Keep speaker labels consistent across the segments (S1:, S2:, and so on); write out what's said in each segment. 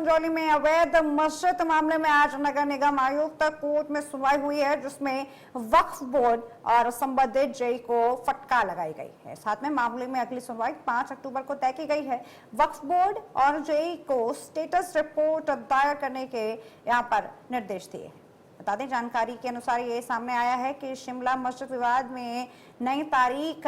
S1: संजौली में अवैध मस्जिद मामले में आज नगर निगम आयुक्त कोर्ट में सुनवाई हुई है, जिसमें वक्फ बोर्ड और संबंधित जेई को फटकार लगाई गई है। साथ में मामले में अगली सुनवाई 5 अक्टूबर को तय की गई है। वक्फ बोर्ड और जेई को स्टेटस रिपोर्ट दायर करने के यहाँ पर निर्देश दिए हैं। बता दें, जानकारी के अनुसार ये सामने आया है कि शिमला मस्जिद विवाद में नई तारीख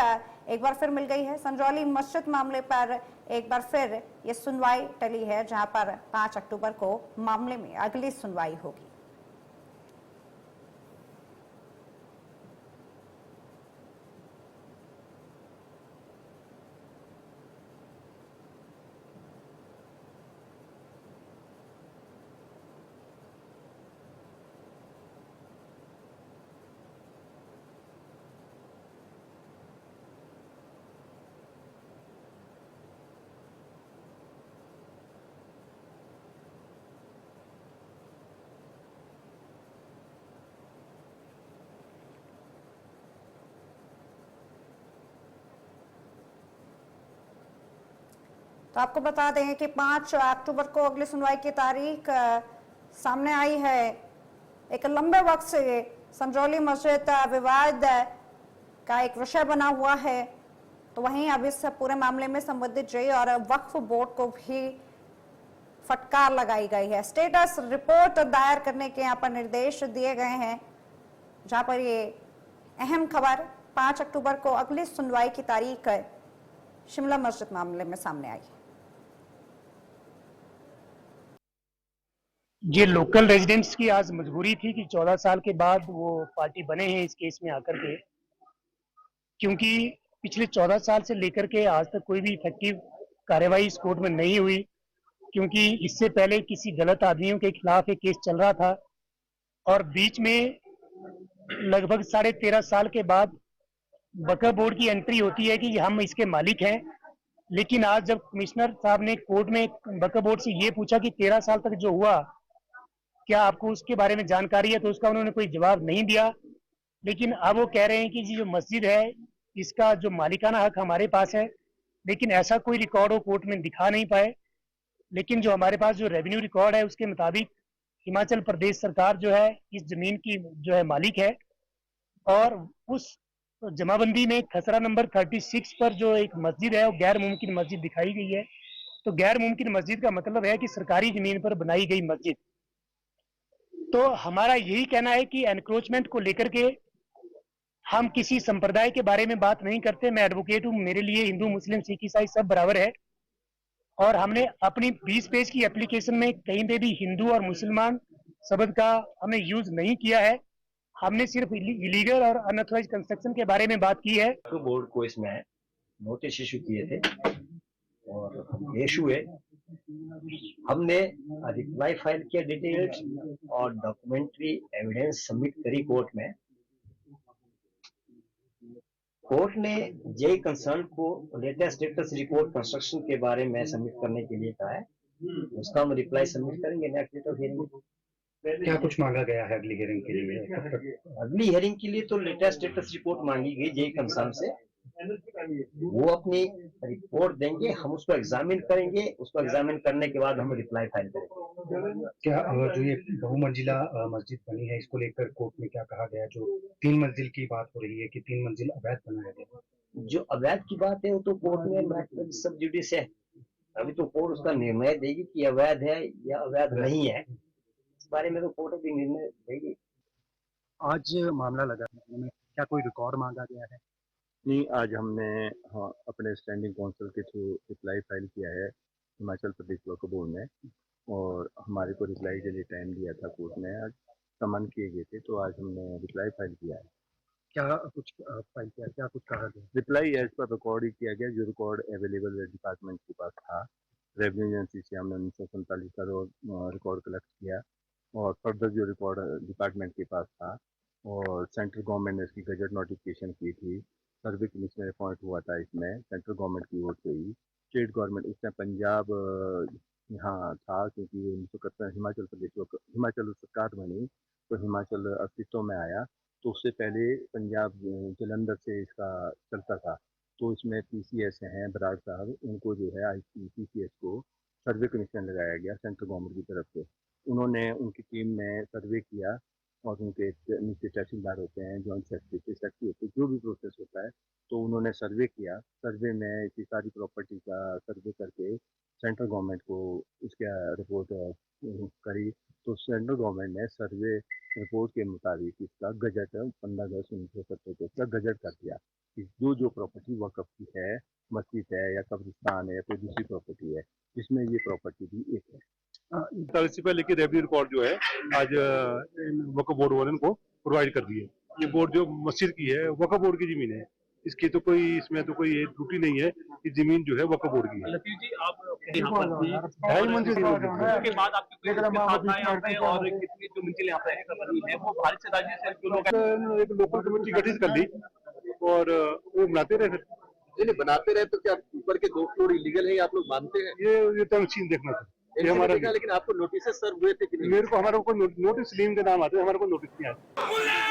S1: एक बार फिर मिल गई है। संजौली मस्जिद मामले पर एक बार फिर ये सुनवाई टली है, जहां पर 5 अक्टूबर को मामले में अगली सुनवाई होगी। तो आपको बता दें कि 5 अक्टूबर को अगली सुनवाई की तारीख सामने आई है। एक लंबे वक्त से संजौली मस्जिद विवाद का एक विषय बना हुआ है, तो वहीं अब इस पूरे मामले में संबंधित जेई और वक्फ बोर्ड को भी फटकार लगाई गई है। स्टेटस रिपोर्ट दायर करने के यहाँ पर निर्देश दिए गए हैं, जहां पर ये अहम खबर 5 अक्टूबर को अगली सुनवाई की तारीख शिमला मस्जिद मामले में सामने आई है।
S2: ये लोकल रेजिडेंट्स की आज मजबूरी थी कि 14 साल के बाद वो पार्टी बने हैं इस केस में आकर के, क्योंकि पिछले 14 साल से लेकर के आज तक कोई भी इफेक्टिव कार्रवाई इस कोर्ट में नहीं हुई, क्योंकि इससे पहले किसी गलत आदमियों के खिलाफ एक केस चल रहा था और बीच में लगभग 13.5 साल के बाद वक्फ बोर्ड की एंट्री होती है कि हम इसके मालिक हैं। लेकिन आज जब कमिश्नर साहब ने कोर्ट में वक्फ बोर्ड से ये पूछा कि 13 साल तक जो हुआ क्या आपको उसके बारे में जानकारी है, तो उसका उन्होंने कोई जवाब नहीं दिया। लेकिन अब वो कह रहे हैं कि जो मस्जिद है इसका जो मालिकाना हक हमारे पास है, लेकिन ऐसा कोई रिकॉर्ड वो कोर्ट में दिखा नहीं पाए। लेकिन जो हमारे पास जो रेवेन्यू रिकॉर्ड है उसके मुताबिक हिमाचल प्रदेश सरकार जो है इस जमीन की जो है मालिक है, और उस जमाबंदी में खसरा नंबर 36 पर जो एक मस्जिद है वो गैर मुमकिन मस्जिद दिखाई गई है। तो गैर मुमकिन मस्जिद का मतलब है कि सरकारी जमीन पर बनाई गई मस्जिद। तो हमारा यही कहना है कि एनक्रोचमेंट को लेकर के हम किसी संप्रदाय के बारे में बात नहीं करते। मैं एडवोकेट हूँ, मेरे लिए हिंदू मुस्लिम सिख ईसाई सब बराबर है, और हमने अपनी 20 पेज की एप्लीकेशन में कहीं पे भी हिंदू और मुसलमान शब्द का हमने यूज नहीं किया है। हमने सिर्फ इलीगल और अनऑथराइज्ड कंस्ट्रक्शन के बारे में बात की है।
S3: बोर्ड को इसमें नोटिस इशू किए थे और इशू है, हमने रिप्लाई फाइल किया डिटेल्स और डॉक्यूमेंट्री एविडेंस सबमिट करी कोर्ट में। कोर्ट ने जे कंसर्न को लेटेस्ट स्टेटस रिपोर्ट कंस्ट्रक्शन के बारे में सबमिट करने के लिए कहा है। उसका हम रिप्लाई सबमिट करेंगे नेक्स्ट डेट ऑफ हियरिंग।
S4: क्या कुछ मांगा गया है अगली हियरिंग के लिए?
S3: अगली हियरिंग के लिए तो लेटेस्ट स्टेटस रिपोर्ट मांगी गई जे कंसर्न से, वो अपनी रिपोर्ट देंगे, हम उसको एग्जामिन करेंगे। उसको एग्जामिन करने के बाद हम रिप्लाई फाइल करेंगे।
S4: क्या जो ये बहुमंजिला मस्जिद बनी है इसको लेकर कोर्ट में क्या कहा गया? जो 3 मंजिल की बात हो रही है कि 3 मंजिल अवैध बनाया गया,
S3: जो अवैध की बात है वो तो कोर्ट में मैटर सब जुडिस है। अभी तो कोर्ट उसका निर्णय देगी कि अवैध है या अवैध नहीं है, इस बारे में तो कोर्ट अभी निर्णय देगी।
S5: आज मामला लगा है, क्या कोई रिकॉर्ड मांगा गया है?
S6: नहीं, आज हमने अपने स्टैंडिंग काउंसिल के थ्रू रिप्लाई फाइल किया है हिमाचल प्रदेश वक्फ बोर्ड में, और हमारे को रिप्लाई के लिए टाइम दिया था कोर्ट ने, आज समन किए गए थे, तो आज हमने रिप्लाई फाइल किया है।
S5: क्या कुछ फाइल किया, क्या कुछ कहा गया?
S6: रिप्लाई एज पर रिकॉर्ड ही किया गया, जो रिकॉर्ड अवेलेबल डिपार्टमेंट के पास था। रेवेन्यू एजेंसी से हमने 1947 का रिकॉर्ड कलेक्ट किया, और फर्दर जो रिकॉर्ड डिपार्टमेंट के पास था, और सेंट्रल गवर्नमेंट ने इसकी गजट नोटिफिकेशन की थी। सर्वे कमिश्नर अपॉइंट हुआ था इसमें सेंट्रल गवर्नमेंट की ओर से ही। स्टेट गवर्नमेंट इसमें पंजाब यहाँ था, क्योंकि 1971 हिमाचल सरकार बनी तो हिमाचल अस्तित्व में आया, तो उससे पहले पंजाब जलंधर से इसका चलता था। तो इसमें पीसीएस हैं बराड़ साहब, उनको जो है पीसीएस को सर्वे कमीशन लगाया गया सेंट्रल गवर्नमेंट की तरफ से। उन्होंने उनकी टीम ने सर्वे किया और उनके नीचे तहसीलदार होते हैं, जॉइंट सेक्रेटरी होते हैं, जो भी प्रोसेस होता है, तो उन्होंने सर्वे किया। सर्वे में इतनी सारी प्रॉपर्टी का सर्वे करके सेंट्रल गवर्नमेंट को इसका रिपोर्ट करी, तो सेंट्रल गवर्नमेंट ने सर्वे रिपोर्ट के मुताबिक इसका गजट 15/10/1970 को इसका गजट कर दिया कि जो प्रॉपर्टी वक्फ की है, मस्जिद है या कब्रिस्तान है या कोई दूसरी प्रॉपर्टी है, जिसमें ये प्रॉपर्टी भी एक है।
S7: 40 से पहले की रेवेन्यू रिकॉर्ड जो है आज वक्फ बोर्ड वाले को प्रोवाइड कर दी है। ये बोर्ड जो मस्जिद की है वक्फ बोर्ड की जमीन है, इसकी तो कोई इसमें तो कोई त्रुटि नहीं है, ये जमीन जो है वक्फ बोर्ड की है।
S8: लतीफ जी, आप यहाँ पर थी,
S7: 2.5 मंजिल
S8: उसके बाद आपकी कोई साथ था यहाँ पे, और कितनी जो मंजिल यहाँ पे एक्स्ट्रा बनी है वो भारत से राज्य से जो लोग
S7: एक लोकल कमेटी गठित कर ली और वो बनाते रहे। फिर
S9: बनाते रहे तो क्या ऊपर के 2 फ्लोर इलीगल है, आप लोग मानते हैं?
S7: ये तो मशीन देखना था, ये हमारा,
S9: लेकिन आपको नोटिस सर्व हुए थे कि नहीं?
S7: मेरे को हमारे को नोटिस लीम के नाम आते हैं, हमारे को नोटिस नहीं आते।